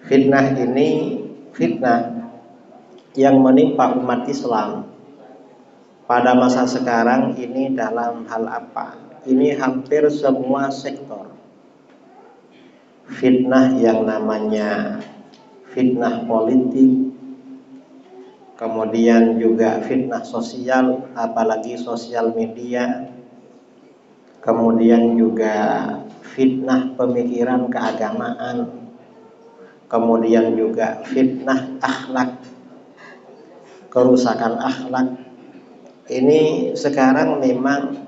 Fitnah ini fitnah yang menimpa umat Islam pada masa sekarang ini dalam hal apa? Ini hampir semua sektor. Fitnah yang namanya fitnah politik, kemudian juga fitnah sosial, apalagi sosial media, kemudian juga fitnah pemikiran keagamaan, kemudian juga fitnah akhlak, kerusakan akhlak. Ini sekarang memang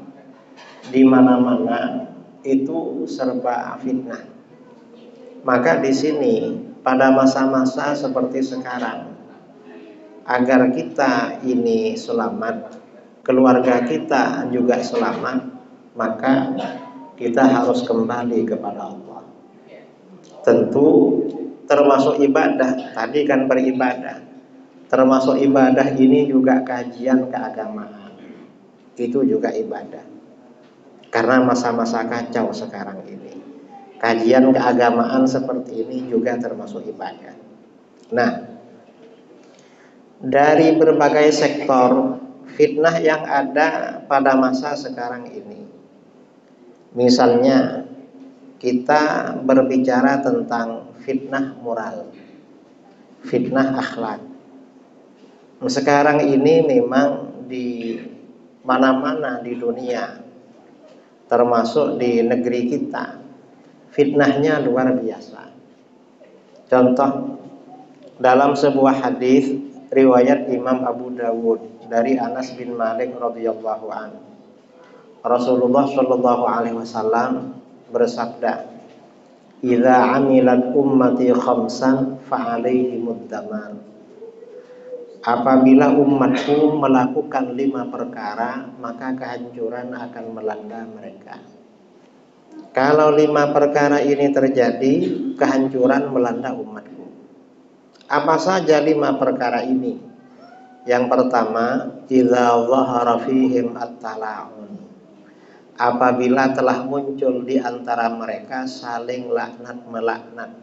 di mana-mana itu serba fitnah. Maka di sini pada masa-masa seperti sekarang, agar kita ini selamat, keluarga kita juga selamat, maka kita harus kembali kepada Allah. Tentu termasuk ibadah, tadi kan beribadah. Termasuk ibadah ini juga kajian keagamaan. Itu juga ibadah. Karena masa-masa kacau sekarang ini, kajian keagamaan seperti ini juga termasuk ibadah. Nah, dari berbagai sektor fitnah yang ada pada masa sekarang ini, misalnya kita berbicara tentang fitnah moral, fitnah akhlak. Sekarang ini memang di mana-mana di dunia, termasuk di negeri kita, fitnahnya luar biasa. Contoh, dalam sebuah hadis riwayat Imam Abu Dawud dari Anas bin Malik radhiyallahu anhu, Rasulullah shallallahu alaihi wasallam bersabda, "Idza amilat ummati khamsan fa alaihimud daman." Apabila umatku melakukan 5 perkara, maka kehancuran akan melanda mereka. Kalau 5 perkara ini terjadi, kehancuran melanda umatku. Apa saja 5 perkara ini? Yang pertama, idza dhahara fihim at-tala'un. Apabila telah muncul di antara mereka saling laknat melaknat,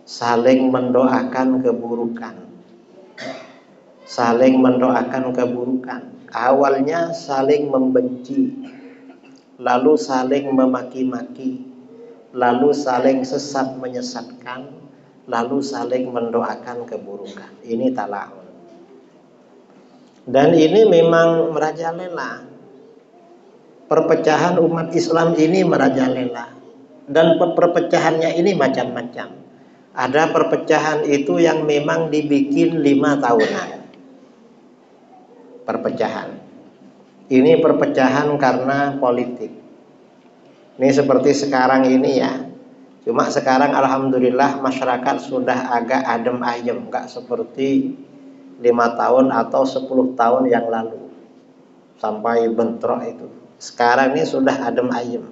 saling mendoakan keburukan. Saling mendoakan keburukan. Awalnya saling membenci, lalu saling memaki-maki, lalu saling sesat menyesatkan, lalu saling mendoakan keburukan. Ini tala'un. Dan ini memang merajalela. Perpecahan umat Islam ini merajalela. Dan perpecahannya ini macam-macam. Ada perpecahan itu yang memang dibikin 5 tahunan. Perpecahan. Ini perpecahan karena politik. Ini seperti sekarang ini ya. Cuma sekarang alhamdulillah masyarakat sudah agak adem ayem, enggak seperti 5 tahun atau 10 tahun yang lalu sampai bentrok itu. Sekarang ini sudah adem ayem.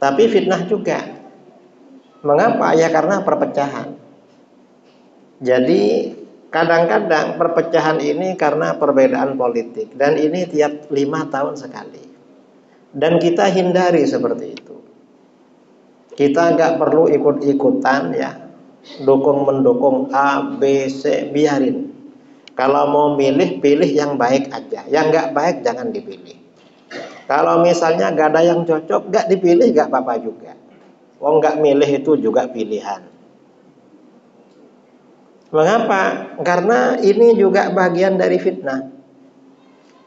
Tapi fitnah juga. Mengapa? Ya karena perpecahan. Jadi kadang-kadang perpecahan ini karena perbedaan politik. Dan ini tiap 5 tahun sekali. Dan kita hindari seperti itu. Kita nggak perlu ikut-ikutan ya, dukung-mendukung A, B, C, biarin. Kalau mau milih, pilih yang baik aja. Yang nggak baik jangan dipilih. Kalau misalnya nggak ada yang cocok, nggak dipilih nggak apa-apa juga. Wong nggak milih itu juga pilihan. Mengapa? Karena ini juga bagian dari fitnah.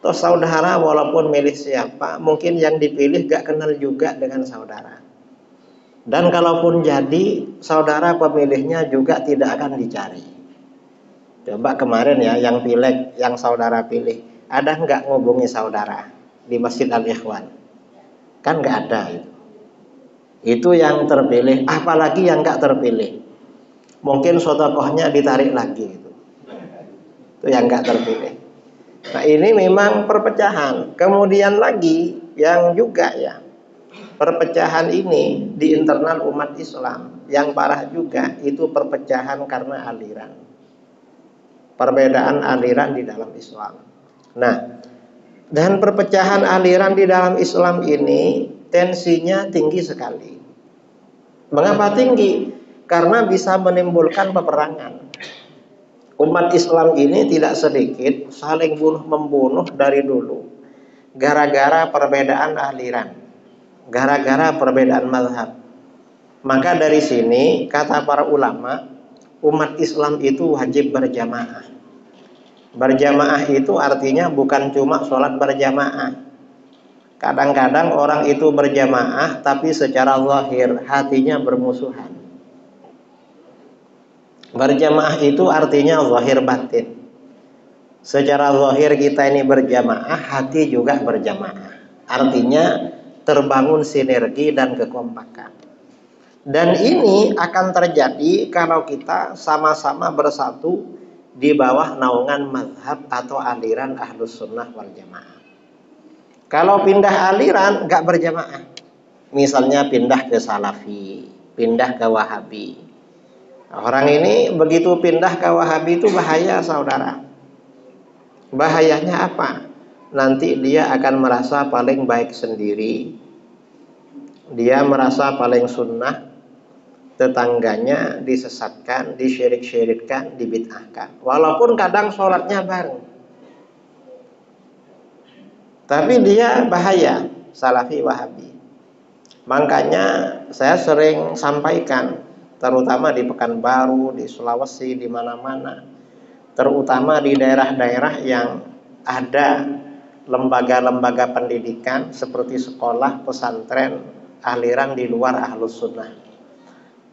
Toh saudara walaupun milih siapa, mungkin yang dipilih gak kenal juga dengan saudara. Dan kalaupun jadi, saudara pemilihnya juga tidak akan dicari. Coba kemarin ya, yang pileg, yang saudara pilih, ada nggak ngubungi saudara di Masjid Al-Ikhwan? Kan nggak ada itu. Itu yang terpilih, apalagi yang nggak terpilih. Mungkin sodakohnya ditarik lagi itu. Itu yang nggak terpilih. Nah ini memang perpecahan. Kemudian lagi yang juga ya, perpecahan ini di internal umat Islam yang parah juga itu perpecahan karena aliran. Perbedaan aliran di dalam Islam. Nah, dan perpecahan aliran di dalam Islam ini tensinya tinggi sekali. Mengapa tinggi? karena bisa menimbulkan peperangan. Umat Islam ini tidak sedikit saling bunuh-membunuh dari dulu, gara-gara perbedaan aliran, gara-gara perbedaan mazhab. Maka dari sini kata para ulama, umat Islam itu wajib berjamaah. Berjamaah itu artinya bukan cuma sholat berjamaah. Kadang-kadang orang itu berjamaah tapi secara zahir hatinya bermusuhan. Berjamaah itu artinya zahir batin. Secara zahir kita ini berjamaah, hati juga berjamaah. Artinya terbangun sinergi dan kekompakan. Dan ini akan terjadi kalau kita sama-sama bersatu di bawah naungan mazhab atau aliran Ahlus Sunnah wal Jamaah. Kalau pindah aliran nggak berjamaah. Misalnya pindah ke Salafi, pindah ke Wahabi. Orang ini begitu pindah ke Wahabi itu bahaya, saudara. Bahayanya apa? Nanti dia akan merasa paling baik sendiri. Dia merasa paling sunnah. Tetangganya disesatkan, disyirik-syirikkan, dibid'ahkan. Walaupun kadang sholatnya bareng. Tapi dia bahaya, Salafi Wahabi. Makanya saya sering sampaikan, terutama di Pekanbaru, di Sulawesi, di mana-mana, terutama di daerah-daerah yang ada lembaga-lembaga pendidikan seperti sekolah, pesantren, aliran di luar Ahlus Sunnah,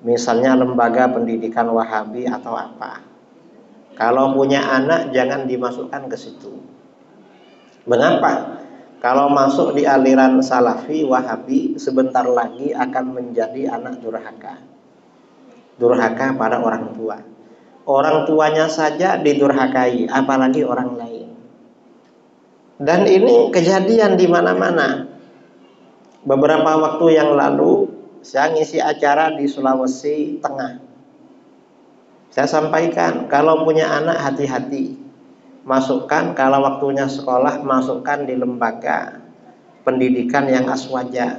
misalnya lembaga pendidikan Wahabi atau apa. Kalau punya anak jangan dimasukkan ke situ. Mengapa? Kalau masuk di aliran Salafi Wahabi, sebentar lagi akan menjadi anak durhaka. Durhaka pada orang tua. Orang tuanya saja didurhakai, apalagi orang lain. Dan ini kejadian di mana-mana. Beberapa waktu yang lalu saya ngisi acara di Sulawesi Tengah. Saya sampaikan, kalau punya anak hati-hati. Masukkan kalau waktunya sekolah, masukkan di lembaga pendidikan yang aswaja.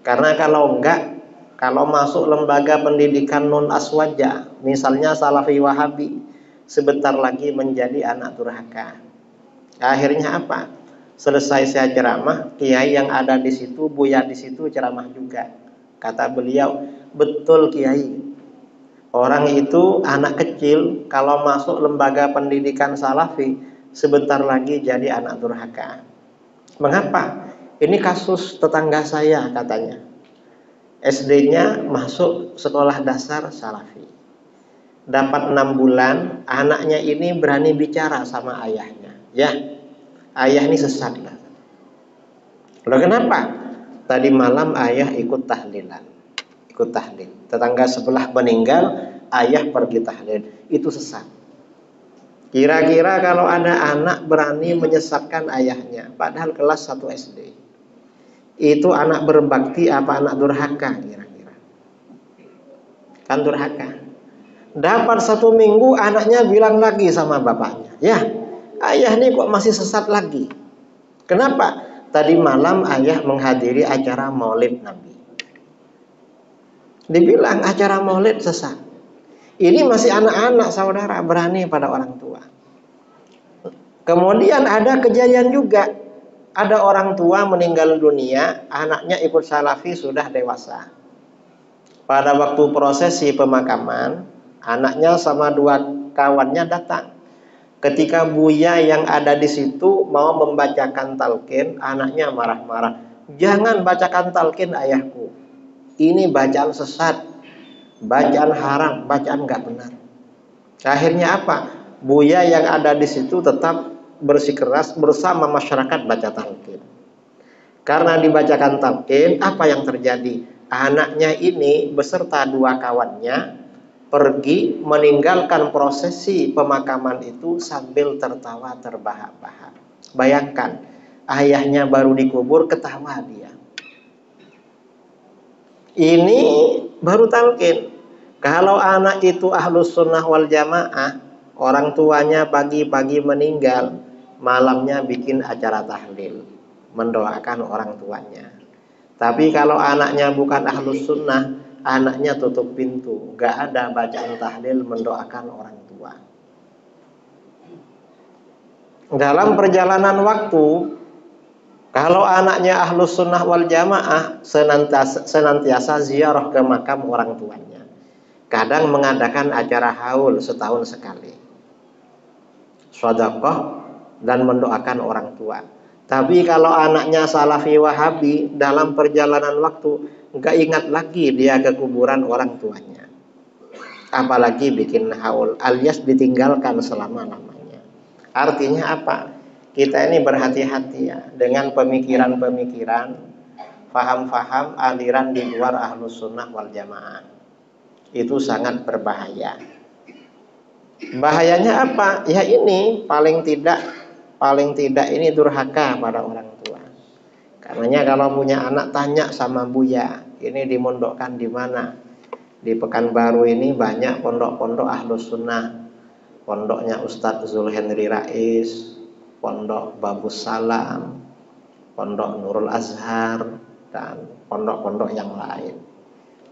Karena kalau enggak, kalau masuk lembaga pendidikan non aswaja, misalnya Salafi Wahabi, sebentar lagi menjadi anak durhaka. Akhirnya apa? Selesai saya ceramah, kiai yang ada di situ, buya di situ ceramah juga. Kata beliau, betul kiai. Orang itu anak kecil kalau masuk lembaga pendidikan Salafi sebentar lagi jadi anak durhaka. Mengapa? Ini kasus tetangga saya katanya. SD-nya masuk sekolah dasar Salafi. Dapat 6 bulan, anaknya ini berani bicara sama ayahnya. Ya, ayah ini sesat. Loh kenapa? Tadi malam ayah ikut tahlilan. Ikut tahlil. Tetangga sebelah meninggal, ayah pergi tahlil. Itu sesat. Kira-kira kalau ada anak berani menyesatkan ayahnya, padahal kelas 1 SD, itu anak berbakti apa anak durhaka kira-kira? Kan durhaka. Dapat 1 minggu anaknya bilang lagi sama bapaknya, ya ayah ini kok masih sesat lagi. Kenapa? Tadi malam ayah menghadiri acara maulid Nabi. Dibilang acara maulid sesat. Ini masih anak-anak saudara, berani pada orang tua. Kemudian ada kejadian juga. Ada orang tua meninggal dunia, anaknya ikut Salafi sudah dewasa. Pada waktu prosesi pemakaman, anaknya sama 2 kawannya datang. Ketika buya yang ada di situ mau membacakan talqin, anaknya marah-marah. Jangan bacakan talqin ayahku. Ini bacaan sesat, bacaan haram, bacaan nggak benar. Akhirnya apa? Buya yang ada di situ tetap bersikeras bersama masyarakat baca talqin. Karena dibacakan talqin, apa yang terjadi? Anaknya ini beserta 2 kawannya pergi meninggalkan prosesi pemakaman itu sambil tertawa terbahak-bahak. Bayangkan, ayahnya baru dikubur ketawa dia. Ini baru talqin. Kalau anak itu Ahlus Sunnah wal Jamaah, orang tuanya pagi-pagi meninggal, malamnya bikin acara tahlil, mendoakan orang tuanya. Tapi kalau anaknya bukan Ahlus Sunnah, anaknya tutup pintu, nggak ada bacaan tahlil mendoakan orang tua. Dalam perjalanan waktu, kalau anaknya ahlus sunnah wal jamaah senantiasa ziarah ke makam orang tuanya. Kadang mengadakan acara haul setahun sekali, sedekah dan mendoakan orang tua. Tapi kalau anaknya salafi wahabi, dalam perjalanan waktu nggak ingat lagi dia ke kuburan orang tuanya, apalagi bikin haul alias ditinggalkan selama-lamanya. Artinya apa? Kita ini berhati-hati ya dengan pemikiran-pemikiran, faham-faham aliran di luar ahlus sunnah wal jamaah. Itu sangat berbahaya. Bahayanya apa? Ya ini paling tidak ini durhaka pada orang tua. Karenanya kalau punya anak tanya sama Buya, ini dimondokkan di mana? Di Pekanbaru ini banyak pondok-pondok ahlus sunnah. Pondoknya Ustadz Zulhenri Rais, pondok Babus Salam, pondok Nurul Azhar, dan pondok-pondok yang lain.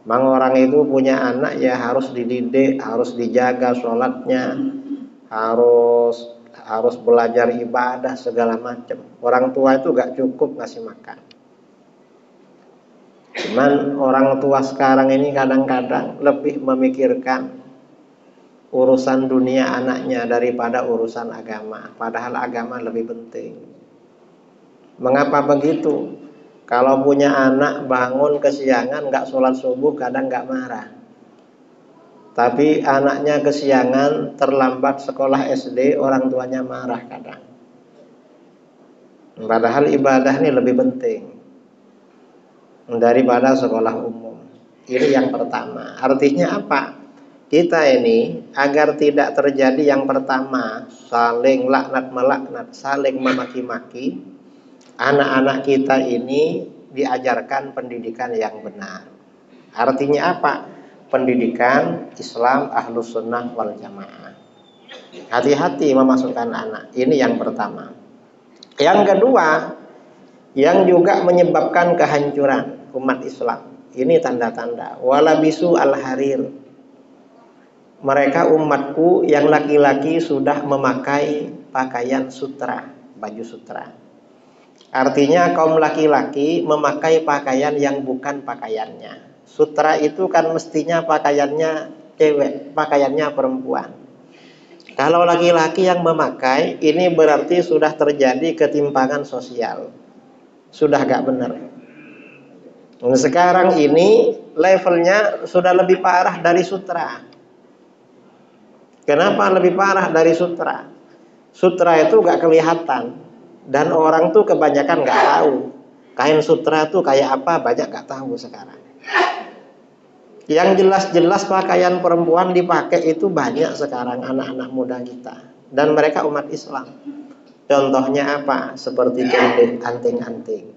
Memang orang itu punya anak ya harus dididik, harus dijaga sholatnya, harus belajar ibadah segala macam. Orang tua itu gak cukup ngasih makan. Cuman orang tua sekarang ini kadang-kadang lebih memikirkan urusan dunia anaknya daripada urusan agama. Padahal agama lebih penting. Mengapa begitu? Kalau punya anak bangun kesiangan gak sholat subuh kadang gak marah. Tapi anaknya kesiangan terlambat sekolah SD, orang tuanya marah kadang. Padahal ibadah ini lebih penting daripada sekolah umum. Ini yang pertama. Artinya apa? Kita ini agar tidak terjadi yang pertama, saling laknat-melaknat, saling memaki-maki, anak-anak kita ini diajarkan pendidikan yang benar. Artinya apa? Pendidikan Islam ahlus sunnah wal jamaah. Hati-hati memasukkan anak. Ini yang pertama. Yang kedua, yang juga menyebabkan kehancuran umat Islam. Ini tanda-tanda. Walabisu al-harir. Mereka umatku yang laki-laki sudah memakai pakaian sutra, baju sutra. Artinya kaum laki-laki memakai pakaian yang bukan pakaiannya. Sutra itu kan mestinya pakaiannya cewek, pakaiannya perempuan. Kalau laki-laki yang memakai, ini berarti sudah terjadi ketimpangan sosial. Sudah gak benar. Sekarang ini levelnya sudah lebih parah dari sutra. Kenapa lebih parah dari sutra? Sutra itu gak kelihatan. Dan orang tuh kebanyakan gak tahu kain sutra tuh kayak apa, banyak gak tahu sekarang. Yang jelas-jelas pakaian perempuan dipakai itu banyak sekarang anak-anak muda kita. Dan mereka umat Islam. Contohnya apa? Seperti anting-anting.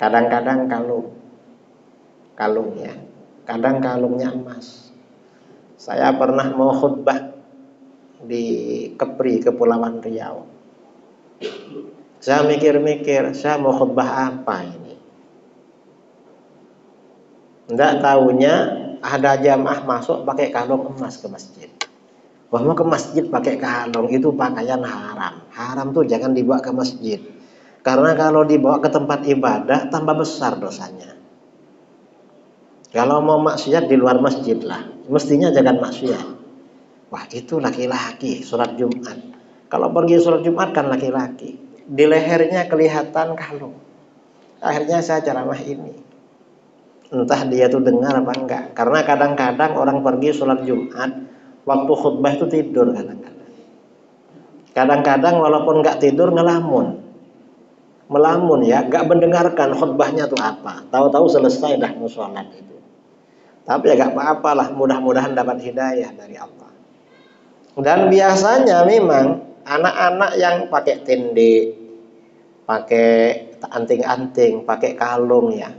Kadang-kadang kalung ya. Kadang kalungnya emas. Saya pernah mau khutbah di Kepri, Kepulauan Riau. Saya mikir-mikir, saya mau khutbah apa ini? Tidak tahunya ada jamaah masuk pakai kalung emas ke masjid. Wah, mau ke masjid pakai kalung itu pakaian haram. Haram tuh jangan dibawa ke masjid. Karena kalau dibawa ke tempat ibadah tambah besar dosanya. Kalau mau maksiat di luar masjid lah. Mestinya jangan maksiat. Wah, itu laki-laki sholat Jumat. Kalau pergi sholat Jumat kan laki-laki. Di lehernya kelihatan kalung. Akhirnya saya ceramah ini. Entah dia tuh dengar apa enggak. Karena kadang-kadang orang pergi sholat Jumat, waktu khutbah itu tidur kadang-kadang. Kadang-kadang walaupun enggak tidur ngelamun. Melamun ya, enggak mendengarkan khutbahnya tuh apa. Tahu-tahu selesai dah mau sholat itu. Tapi ya enggak apa-apalah, mudah-mudahan dapat hidayah dari Allah. Dan biasanya memang anak-anak yang pakai tende, pakai anting-anting, pakai kalung ya.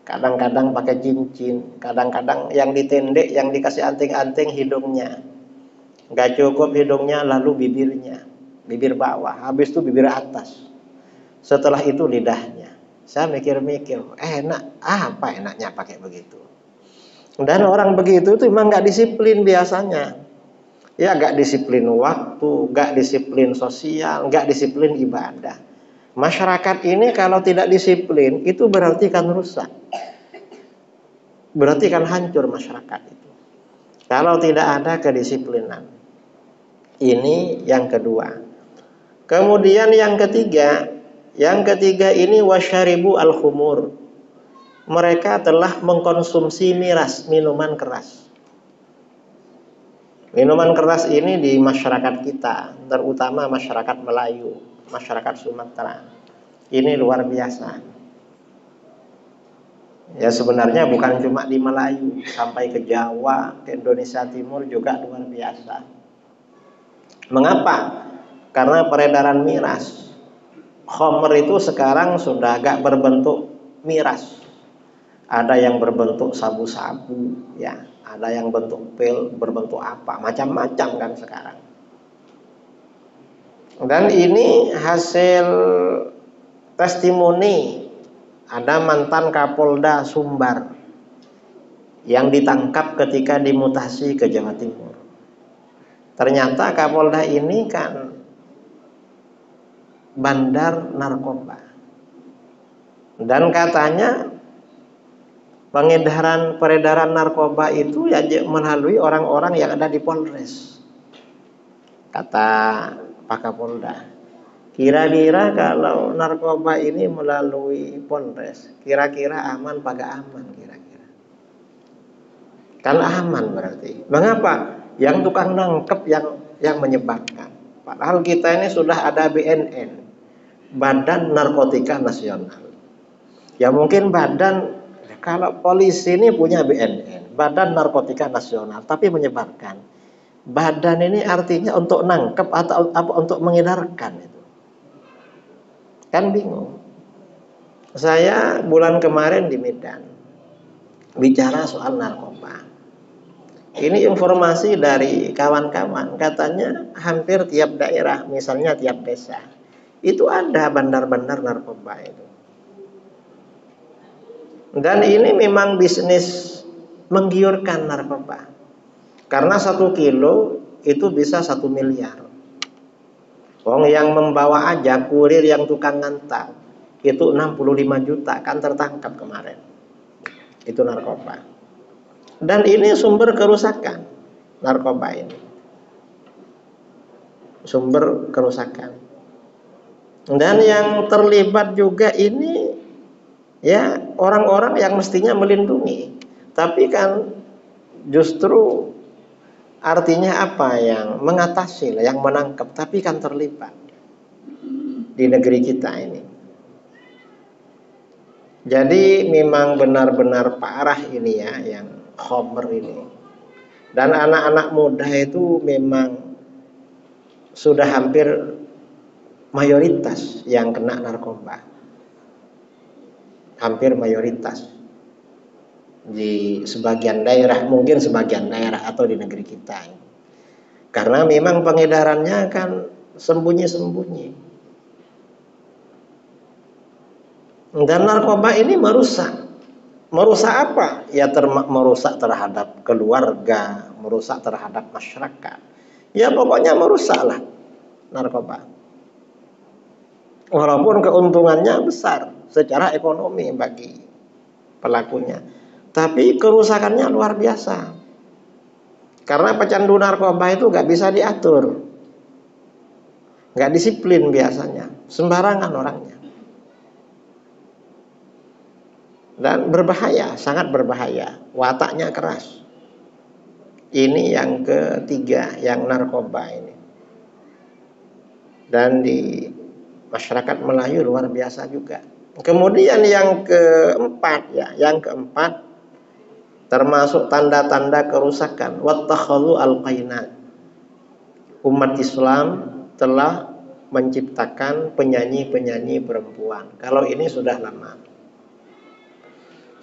Kadang-kadang pakai cincin, kadang-kadang yang ditendek, yang dikasih anting-anting hidungnya. Gak cukup hidungnya, lalu bibirnya, bibir bawah, habis itu bibir atas. Setelah itu lidahnya. Saya mikir-mikir, enak, apa enaknya pakai begitu? Dan orang begitu tuh memang nggak disiplin biasanya. Ya nggak disiplin waktu, nggak disiplin sosial, nggak disiplin ibadah. Masyarakat ini kalau tidak disiplin itu berarti kan rusak. Berarti kan hancur masyarakat itu. Kalau tidak ada kedisiplinan. Ini yang kedua. Kemudian yang ketiga ini wasyaribu al-khumur. Mereka telah mengkonsumsi miras, minuman keras. Minuman keras ini di masyarakat kita, terutama masyarakat Melayu, masyarakat Sumatera. Ini luar biasa. Ya sebenarnya bukan cuma di Melayu, sampai ke Jawa, ke Indonesia Timur juga luar biasa. Mengapa? Karena peredaran miras. Khamr itu sekarang sudah agak berbentuk miras. Ada yang berbentuk sabu-sabu, ya, ada yang bentuk pil, berbentuk apa, macam-macam kan sekarang. Dan ini hasil testimoni ada mantan Kapolda Sumbar yang ditangkap ketika dimutasi ke Jawa Timur. Ternyata Kapolda ini kan bandar narkoba. Dan katanya peredaran narkoba itu ya melalui orang-orang yang ada di Polres. Kata Pak Kapolda, kira-kira kalau narkoba ini melalui Polres, kira-kira aman apa gak aman kira-kira? Kan aman berarti. Mengapa? Yang tukang nangkep yang menyebarkan. Padahal kita ini sudah ada BNN, Badan Narkotika Nasional. Ya mungkin kalau polisi ini punya BNN, Badan Narkotika Nasional, tapi menyebarkan. Badan ini artinya untuk nangkep atau apa untuk mengedarkan itu. Kan bingung. Saya bulan kemarin di Medan bicara soal narkoba. Ini informasi dari kawan-kawan, katanya hampir tiap daerah, misalnya tiap desa, itu ada bandar-bandar narkoba itu. Dan ini memang bisnis menggiurkan narkoba. Karena 1 kilo itu bisa 1 miliar. Wong yang membawa aja, kurir yang tukang ngantar, itu 65 juta kan tertangkap kemarin. Itu narkoba. Dan ini sumber kerusakan, narkoba ini. Sumber kerusakan. Dan yang terlibat juga ini ya orang-orang yang mestinya melindungi. Tapi kan justru artinya apa, yang mengatasi, yang menangkap, tapi kan terlibat di negeri kita ini. Jadi memang benar-benar parah ini ya yang khamr ini. Dan anak-anak muda itu memang sudah hampir mayoritas yang kena narkoba. Hampir mayoritas. Di sebagian daerah, mungkin sebagian daerah atau di negeri kita. Karena memang pengedarannya kan sembunyi-sembunyi. Dan narkoba ini merusak. Merusak apa? Ya merusak terhadap keluarga, merusak terhadap masyarakat. Ya pokoknya merusaklah narkoba. Walaupun keuntungannya besar secara ekonomi bagi pelakunya. Tapi kerusakannya luar biasa. Karena pecandu narkoba itu gak bisa diatur. Gak disiplin biasanya. Sembarangan orangnya. Dan berbahaya, sangat berbahaya. Wataknya keras. Ini yang ketiga, yang narkoba ini. Dan di masyarakat Melayu luar biasa juga. Kemudian yang keempat termasuk tanda-tanda kerusakan, wattakhadhu al-qainat. Umat Islam telah menciptakan penyanyi-penyanyi perempuan. Kalau ini sudah lama.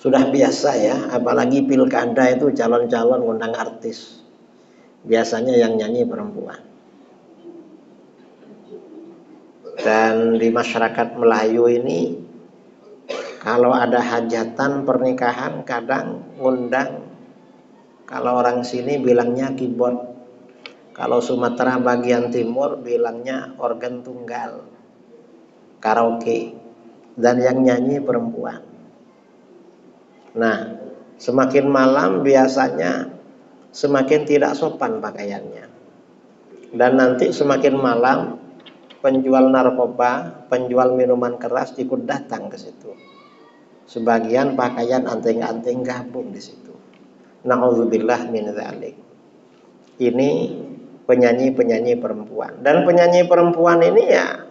Sudah biasa ya, apalagi pilkada itu calon-calon undang artis. Biasanya yang nyanyi perempuan. Dan di masyarakat Melayu ini, kalau ada hajatan pernikahan kadang ngundang Kalau orang sini bilangnya keyboard. Kalau Sumatera bagian timur bilangnya organ tunggal, karaoke. Dan yang nyanyi perempuan. Nah, semakin malam biasanya semakin tidak sopan pakaiannya. Dan nanti semakin malam penjual narkoba, penjual minuman keras ikut datang ke situ. Sebagian pakaian anting-anting gabung di situ. Na'udzubillah min dzalik. Ini penyanyi-penyanyi perempuan. Dan penyanyi perempuan ini ya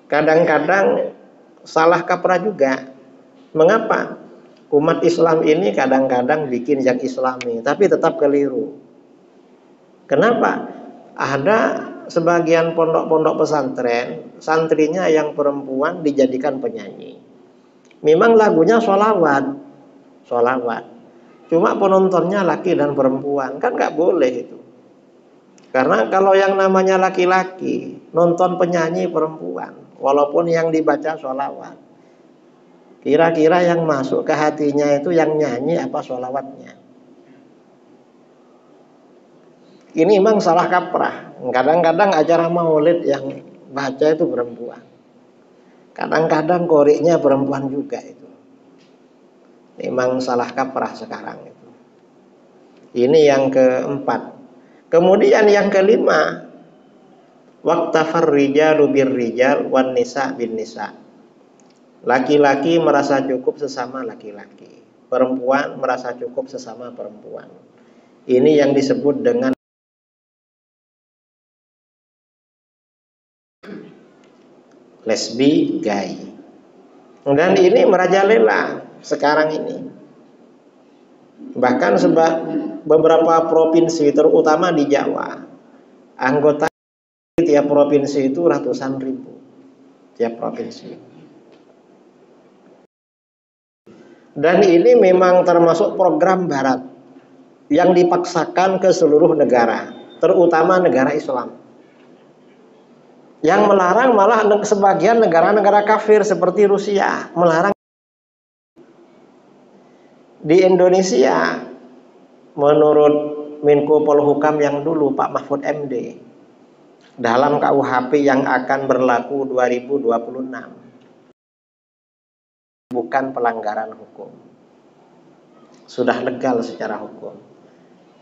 kadang-kadang salah kaprah juga. Mengapa? Umat Islam ini kadang-kadang bikin yang Islami, tapi tetap keliru. Kenapa? Ada sebagian pondok-pondok pesantren, santrinya yang perempuan dijadikan penyanyi. Memang lagunya sholawat. Cuma penontonnya laki dan perempuan, kan nggak boleh itu. Karena kalau yang namanya laki-laki nonton penyanyi perempuan, walaupun yang dibaca sholawat, kira-kira yang masuk ke hatinya itu yang nyanyi apa sholawatnya? Ini memang salah kaprah. Kadang-kadang acara maulid yang baca itu perempuan. Kadang-kadang koriknya perempuan juga itu. Memang salah kaprah sekarang itu. Ini yang keempat. Kemudian yang kelima, waktafar rijalu birrijal wan nisa bin nisa. Laki-laki merasa cukup sesama laki-laki. Perempuan merasa cukup sesama perempuan. Ini yang disebut dengan lesbi, gay. Dan ini merajalela sekarang ini. Bahkan beberapa provinsi, terutama di Jawa, anggota tiap provinsi itu ratusan ribu. Tiap provinsi. Dan ini memang termasuk program barat yang dipaksakan ke seluruh negara, terutama negara Islam. Yang melarang malah sebagian negara-negara kafir seperti Rusia, melarang. Di Indonesia, menurut Menko Polhukam yang dulu Pak Mahfud MD, dalam KUHP yang akan berlaku 2026, bukan pelanggaran hukum, sudah legal secara hukum.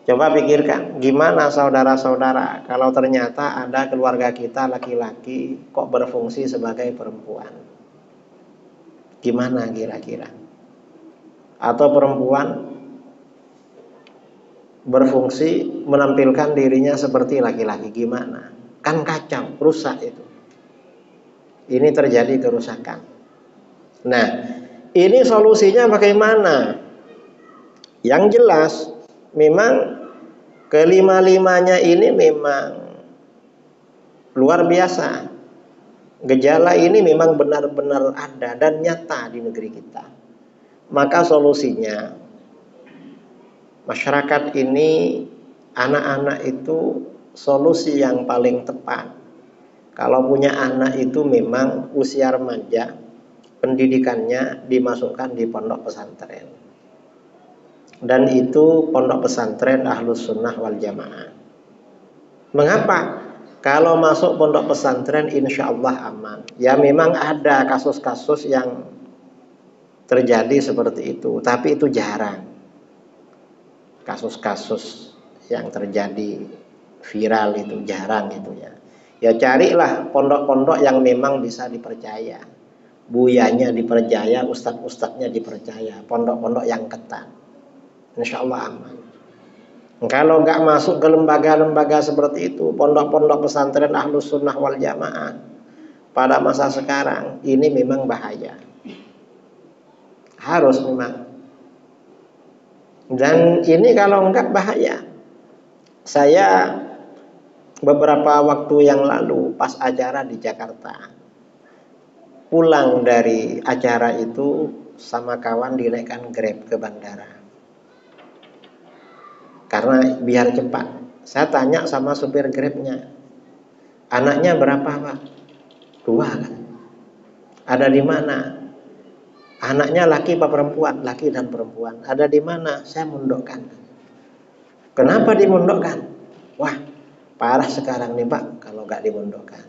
Coba pikirkan, gimana saudara-saudara kalau ternyata ada keluarga kita laki-laki kok berfungsi sebagai perempuan? Gimana kira-kira? Atau perempuan berfungsi menampilkan dirinya seperti laki-laki, gimana? Kan kacau, rusak itu. Ini terjadi kerusakan. Nah, ini solusinya bagaimana? Yang jelas memang kelima-limanya ini memang luar biasa. Gejala ini memang benar-benar ada dan nyata di negeri kita. Maka solusinya, masyarakat ini, anak-anak itu solusi yang paling tepat. Kalau punya anak itu memang usia remaja, pendidikannya dimasukkan di pondok pesantren. Dan itu pondok pesantren Ahlus Sunnah wal Jamaah. Mengapa? Kalau masuk pondok pesantren insya Allah aman. Ya memang ada kasus-kasus yang terjadi seperti itu, tapi itu jarang. Kasus-kasus yang terjadi viral itu jarang itu ya. Ya carilah pondok-pondok yang memang bisa dipercaya. Buyanya dipercaya, ustadz-ustadznya dipercaya. Pondok-pondok yang ketat. Insya Allah aman. Kalau nggak masuk ke lembaga-lembaga seperti itu, pondok-pondok pesantren Ahlus Sunnah wal Jamaah pada masa sekarang ini memang bahaya. Harus memang. Dan ini kalau enggak bahaya. Saya beberapa waktu yang lalu pas acara di Jakarta, pulang dari acara itu sama kawan dinaikkan Grab ke bandara. Karena biar cepat. Saya tanya sama supir Grabnya, anaknya berapa Pak? 2 kan? Ada di mana? Anaknya laki apa perempuan? Laki dan perempuan. Ada di mana? Saya mondokkan. Kenapa dimondokkan? Wah, parah sekarang nih Pak kalau nggak dimondokkan.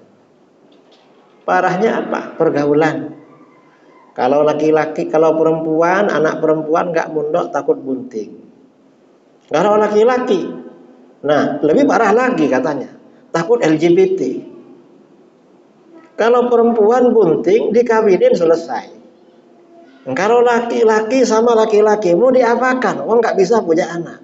Parahnya apa? Pergaulan. Kalau laki-laki, kalau perempuan, anak perempuan nggak mondok takut bunting. Kalau laki-laki, nah lebih parah lagi katanya, takut LGBT. Kalau perempuan bunting dikawinin selesai. Kalau laki-laki sama laki-laki mau diapakan? Oh nggak bisa punya anak.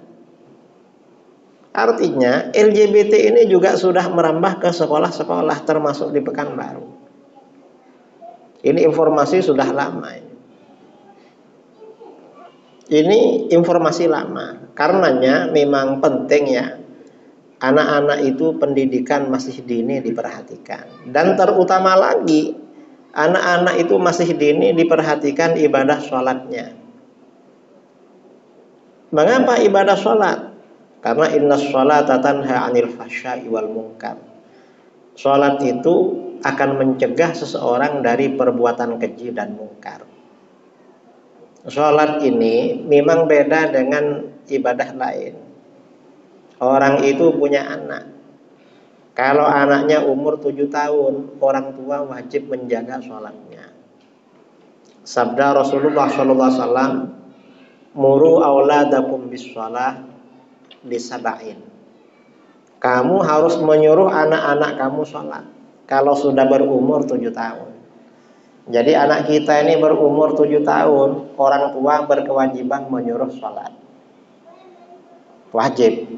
Artinya LGBT ini juga sudah merambah ke sekolah-sekolah termasuk di Pekanbaru. Ini informasi sudah lama. Ini informasi lama. Karenanya memang penting ya, anak-anak itu pendidikan masih dini diperhatikan. Dan terutama lagi, anak-anak itu masih dini diperhatikan ibadah sholatnya. Mengapa ibadah sholat? Karena inna sholata tanha anil fahsya'i wal munkar. Sholat itu akan mencegah seseorang dari perbuatan keji dan mungkar. Sholat ini memang beda dengan ibadah lain. Orang itu punya anak. Kalau anaknya umur 7 tahun, orang tua wajib menjaga sholatnya. Sabda Rasulullah SAW, muru auladakum bis-sholah disaba'in. Kamu harus menyuruh anak-anak kamu sholat kalau sudah berumur 7 tahun. Jadi anak kita ini berumur 7 tahun, orang tua berkewajiban menyuruh sholat. Wajib.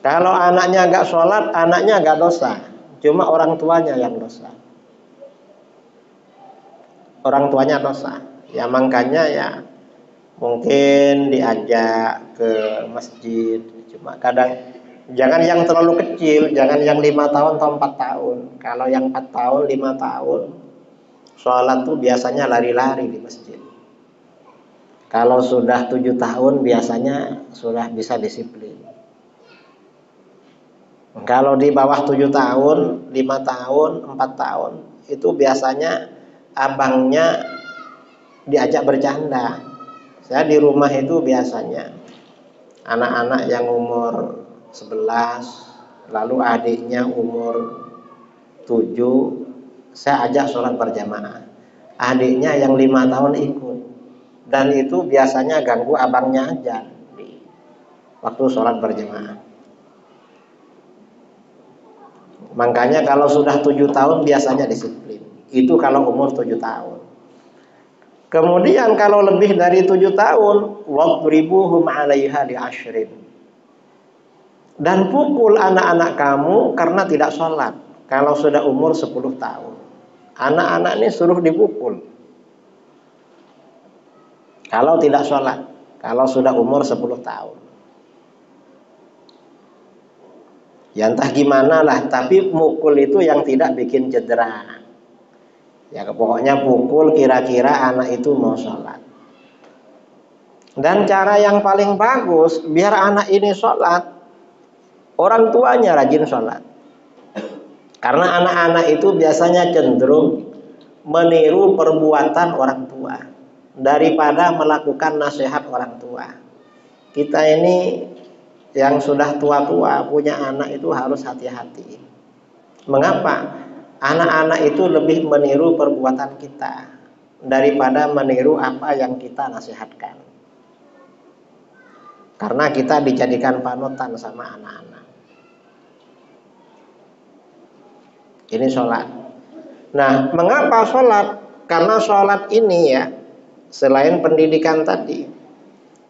Kalau anaknya nggak sholat, anaknya nggak dosa. Cuma orang tuanya yang dosa. Orang tuanya dosa. Ya makanya ya mungkin diajak ke masjid. Cuma kadang jangan yang terlalu kecil, jangan yang 5 tahun atau 4 tahun. Kalau yang 4 tahun, 5 tahun, sholat tuh biasanya lari-lari di masjid. Kalau sudah 7 tahun biasanya sudah bisa disiplin. Kalau di bawah 7 tahun, 5 tahun, 4 tahun, itu biasanya abangnya diajak bercanda. Saya di rumah itu biasanya anak-anak yang umur 11, lalu adiknya umur 7, saya ajak sholat berjamaah. Adiknya yang 5 tahun ikut. Dan itu biasanya ganggu abangnya aja di waktu sholat berjamaah. Makanya kalau sudah 7 tahun biasanya disiplin. Itu kalau umur 7 tahun. Kemudian kalau lebih dari 7 tahun, wadribuhum 'alaiha li'ashrin. Dan pukul anak-anak kamu karena tidak sholat. Kalau sudah umur 10 tahun. Anak-anak ini suruh dipukul. Kalau tidak sholat. Kalau sudah umur 10 tahun. Ya entah gimana lah, tapi mukul itu yang tidak bikin cedera. Ya pokoknya pukul kira-kira anak itu mau sholat. Dan cara yang paling bagus biar anak ini sholat, orang tuanya rajin sholat. Karena anak-anak itu biasanya cenderung meniru perbuatan orang tua daripada melakukan nasihat orang tua. Kita ini yang sudah tua-tua punya anak itu harus hati-hati. Mengapa? Anak-anak itu lebih meniru perbuatan kita daripada meniru apa yang kita nasihatkan. Karena kita dijadikan panutan sama anak-anak. Ini sholat. Nah, mengapa sholat? Karena sholat ini ya, selain pendidikan tadi,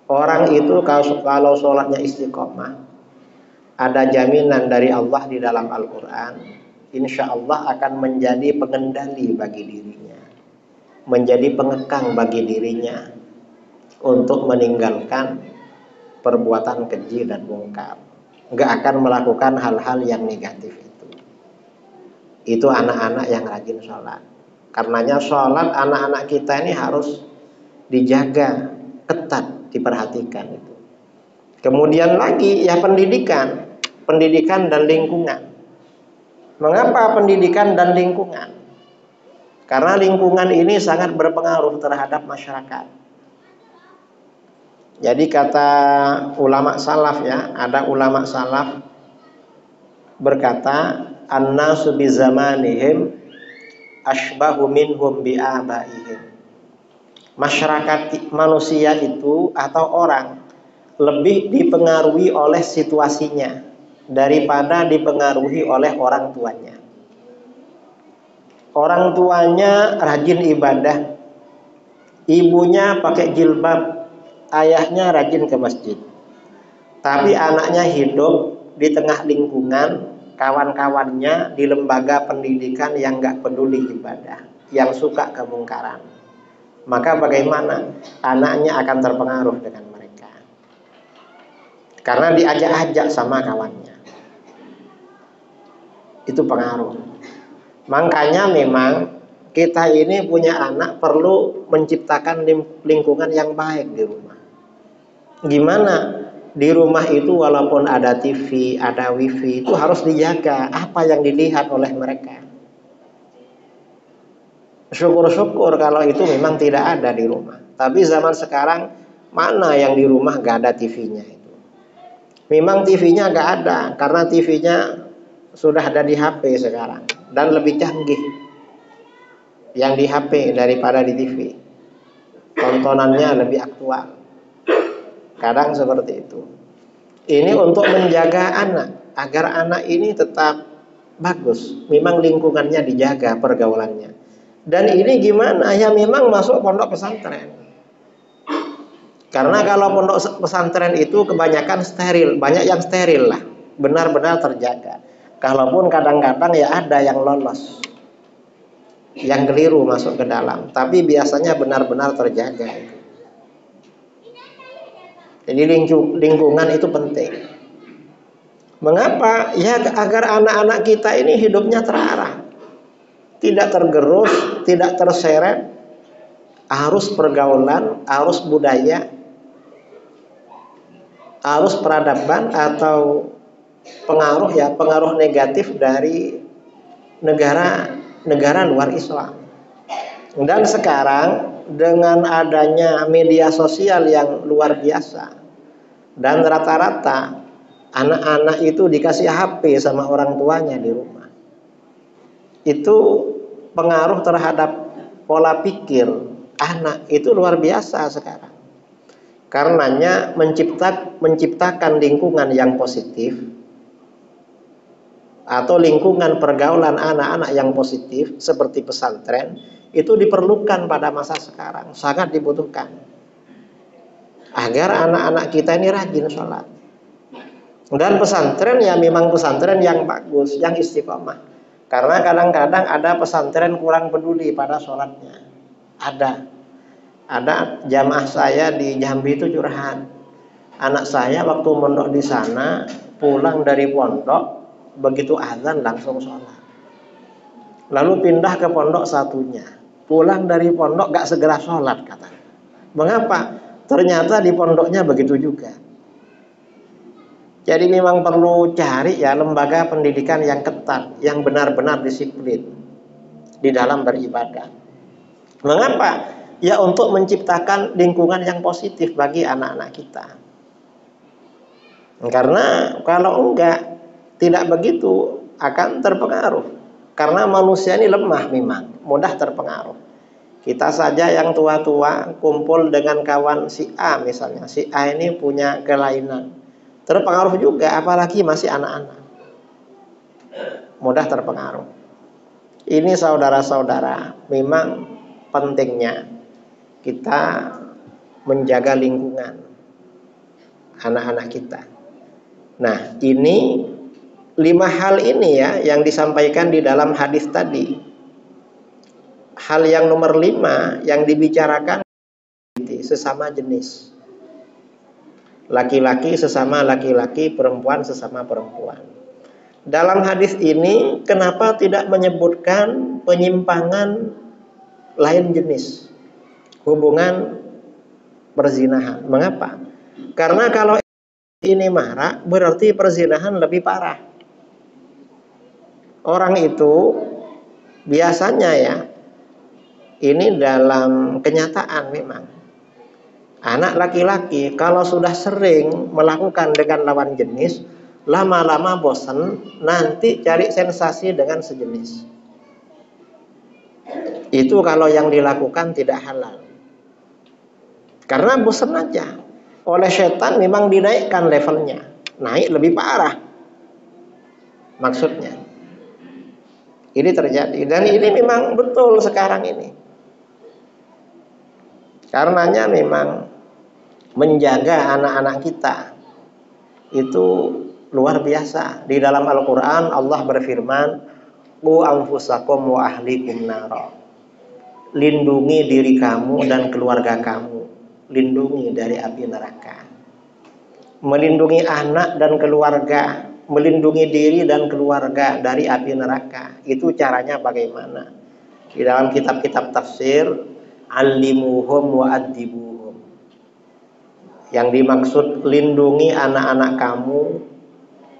orang itu kalau sholatnya istiqomah, ada jaminan dari Allah di dalam Al-Quran, insya Allah akan menjadi pengendali bagi dirinya, menjadi pengekang bagi dirinya untuk meninggalkan perbuatan keji dan mungkar, nggak akan melakukan hal-hal yang negatif itu. Itu anak-anak yang rajin sholat. Karenanya sholat anak-anak kita ini harus dijaga ketat, diperhatikan itu. Kemudian lagi ya pendidikan dan lingkungan. Mengapa pendidikan dan lingkungan? Karena lingkungan ini sangat berpengaruh terhadap masyarakat. Jadi kata ulama salaf ya, ada ulama salaf berkata, annasu bi zamanihim asbahu minhum bi abaihim. Masyarakat manusia itu atau orang lebih dipengaruhi oleh situasinya daripada dipengaruhi oleh orang tuanya. Orang tuanya rajin ibadah, ibunya pakai jilbab, ayahnya rajin ke masjid. Tapi anaknya hidup di tengah lingkungan kawan-kawannya di lembaga pendidikan yang nggak peduli ibadah, yang suka kemungkaran. Maka bagaimana? Anaknya akan terpengaruh dengan mereka. Karena diajak-ajak sama kawannya. Itu pengaruh. Makanya memang kita ini punya anak perlu menciptakan lingkungan yang baik di rumah. Gimana? Di rumah itu walaupun ada TV, ada wifi, itu harus dijaga apa yang dilihat oleh mereka. Syukur-syukur kalau itu memang tidak ada di rumah. Tapi zaman sekarang mana yang di rumah gak ada TV-nya itu. Memang TV-nya gak ada karena TV-nya sudah ada di HP sekarang dan lebih canggih yang di HP daripada di TV. Tontonannya lebih aktual. Kadang seperti itu. Ini untuk menjaga anak agar anak ini tetap bagus. Memang lingkungannya dijaga, pergaulannya. Dan ini gimana? Ya memang masuk pondok pesantren. Karena kalau pondok pesantren itu kebanyakan steril, banyak yang steril lah, benar-benar terjaga. Kalaupun kadang-kadang ya ada yang lolos, yang keliru masuk ke dalam, tapi biasanya benar-benar terjaga. Jadi lingkungan itu penting. Mengapa? Ya agar anak-anak kita ini hidupnya terarah, tidak tergerus, tidak terseret arus pergaulan, arus budaya, arus peradaban atau pengaruh negatif dari negara luar Islam. Dan sekarang dengan adanya media sosial yang luar biasa dan rata-rata anak-anak itu dikasih HP sama orang tuanya di rumah, itu pengaruh terhadap pola pikir anak itu luar biasa sekarang. Karenanya menciptakan lingkungan yang positif atau lingkungan pergaulan anak-anak yang positif seperti pesantren itu diperlukan pada masa sekarang, sangat dibutuhkan agar anak-anak kita ini rajin sholat. Dan pesantren ya memang pesantren yang bagus, yang istiqomah. Karena kadang-kadang ada pesantren kurang peduli pada sholatnya. Ada jamaah saya di Jambi itu curhat. Anak saya waktu mondok di sana, pulang dari pondok, begitu azan langsung sholat. Lalu pindah ke pondok satunya, pulang dari pondok gak segera sholat katanya. Mengapa? Ternyata di pondoknya begitu juga. Jadi memang perlu cari ya lembaga pendidikan yang ketat, yang benar-benar disiplin di dalam beribadah. Mengapa? Ya untuk menciptakan lingkungan yang positif bagi anak-anak kita. Karena kalau enggak, tidak begitu akan terpengaruh. Karena manusia ini lemah memang, mudah terpengaruh. Kita saja yang tua-tua kumpul dengan kawan si A misalnya. Si A ini punya kelainan, terpengaruh juga, apalagi masih anak-anak. Mudah terpengaruh. Ini saudara-saudara, memang pentingnya kita menjaga lingkungan anak-anak kita. Nah, ini 5 hal ini ya yang disampaikan di dalam hadis tadi. Hal yang nomor 5 yang dibicarakan sesama jenis. Laki-laki sesama laki-laki, perempuan sesama perempuan. Dalam hadis ini kenapa tidak menyebutkan penyimpangan lain jenis, hubungan perzinahan? Mengapa? Karena kalau ini marak berarti perzinahan lebih parah. Orang itu biasanya ya, ini dalam kenyataan memang Anak laki-laki kalau sudah sering melakukan dengan lawan jenis, lama-lama bosan, nanti cari sensasi dengan sejenis. Itu kalau yang dilakukan tidak halal. Karena bosan aja. Oleh setan memang dinaikkan levelnya. Naik lebih parah. Maksudnya. Ini terjadi. Dan ini memang betul sekarang ini. Karenanya memang menjaga anak-anak kita itu luar biasa. Di dalam Al-Quran Allah berfirman, "Qu anfusakum wa ahlikum nara." Lindungi diri kamu dan keluarga kamu, lindungi dari api neraka. Melindungi anak dan keluarga, melindungi diri dan keluarga dari api neraka. Itu caranya bagaimana? Di dalam kitab-kitab tafsir, "Allimuhum wa adibuhum." Yang dimaksud lindungi anak-anak kamu,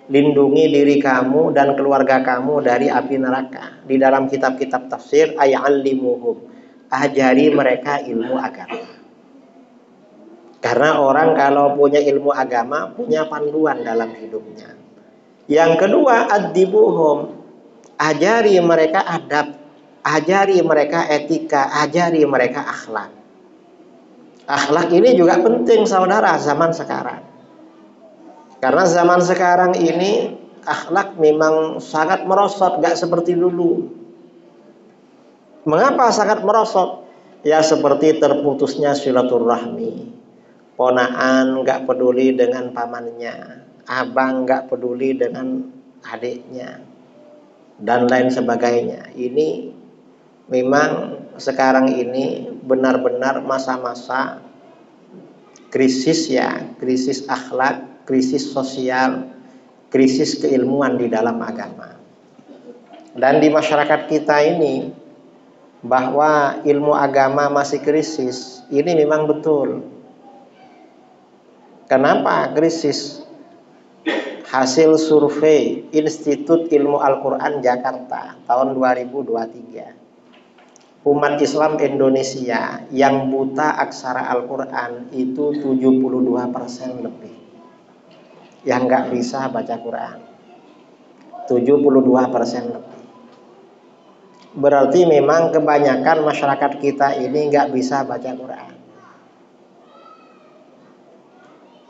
lindungi diri kamu dan keluarga kamu dari api neraka. Di dalam kitab-kitab tafsir, ay'allimuhum, ajari mereka ilmu agama. Karena orang kalau punya ilmu agama punya panduan dalam hidupnya. Yang kedua, adibuhum, ajari mereka adab, ajari mereka etika, ajari mereka akhlak. Akhlak ini juga penting saudara zaman sekarang. Karena zaman sekarang ini akhlak memang sangat merosot, gak seperti dulu. Mengapa sangat merosot? Ya seperti terputusnya silaturahmi. Ponaan gak peduli dengan pamannya, abang gak peduli dengan adiknya, dan lain sebagainya. Ini memang sekarang ini benar-benar masa-masa krisis ya, krisis akhlak, krisis sosial, krisis keilmuan di dalam agama. Dan di masyarakat kita ini bahwa ilmu agama masih krisis, ini memang betul. Kenapa krisis? Hasil survei Institut Ilmu Al-Quran Jakarta tahun 2023. Umat Islam Indonesia yang buta aksara Al-Quran itu 72% lebih. Yang nggak bisa baca Quran 72% lebih. Berarti memang kebanyakan masyarakat kita ini nggak bisa baca Quran.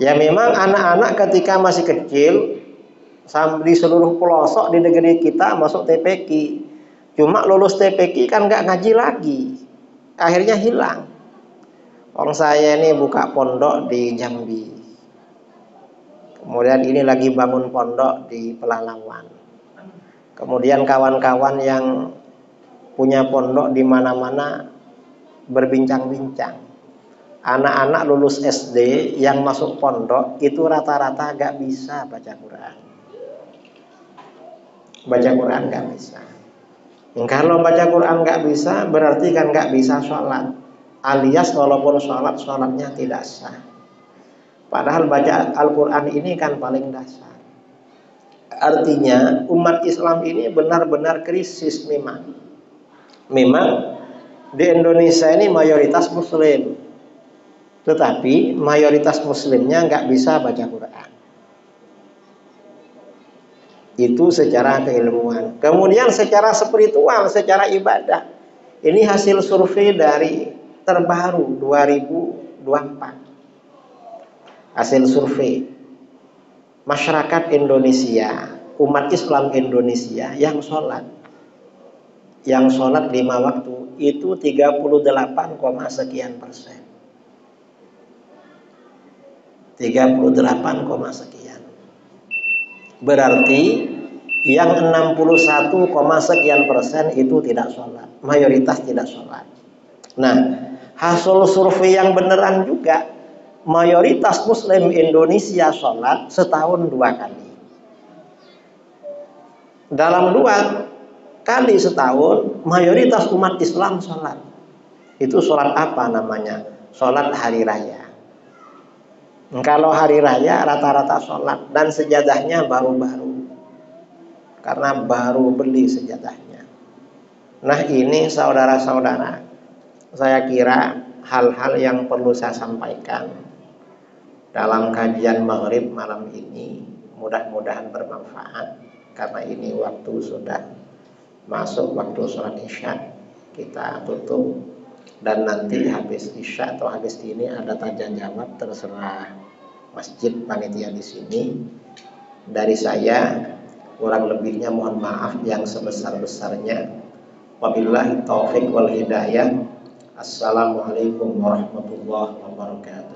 Ya memang anak-anak ketika masih kecil di seluruh pelosok di negeri kita masuk TPQ. Cuma lulus TPQ kan nggak ngaji lagi. Akhirnya hilang. Orang saya ini buka pondok di Jambi. Kemudian ini lagi bangun pondok di Pelalawan. Kemudian kawan-kawan yang punya pondok di mana-mana berbincang-bincang. Anak-anak lulus SD yang masuk pondok itu rata-rata gak bisa baca Quran. Baca Quran gak bisa. Kalau baca Quran gak bisa berarti kan gak bisa sholat. Alias walaupun sholat, sholatnya tidak sah. Padahal baca Al-Quran ini kan paling dasar. Artinya umat Islam ini benar-benar krisis memang. Memang di Indonesia ini mayoritas Muslim, tetapi mayoritas Muslimnya nggak bisa baca Quran. Itu secara keilmuan. Kemudian secara spiritual, secara ibadah. Ini hasil survei dari terbaru 2024. Hasil survei masyarakat Indonesia, umat Islam Indonesia yang sholat 5 waktu itu 38, sekian persen. 38, sekian. Berarti yang 61, sekian persen itu tidak sholat. Mayoritas tidak sholat. Nah, hasil survei yang beneran juga, mayoritas Muslim Indonesia sholat setahun 2 kali. Dalam 2 kali setahun, mayoritas umat Islam sholat. Itu sholat apa namanya? Sholat hari raya. Kalau hari raya rata-rata sholat dan sejadahnya baru-baru. Karena baru beli sejadahnya. Nah ini saudara-saudara, saya kira hal-hal yang perlu saya sampaikan dalam kajian maghrib malam ini. Mudah-mudahan bermanfaat, karena ini waktu sudah masuk waktu sholat isya. Kita tutup, dan nanti habis isya atau habis ini ada tanya jawab, terserah masjid panitia di sini. Dari saya kurang lebihnya mohon maaf yang sebesar-besarnya. Wabillahi taufik wal hidayah. Assalamualaikum warahmatullahi wabarakatuh.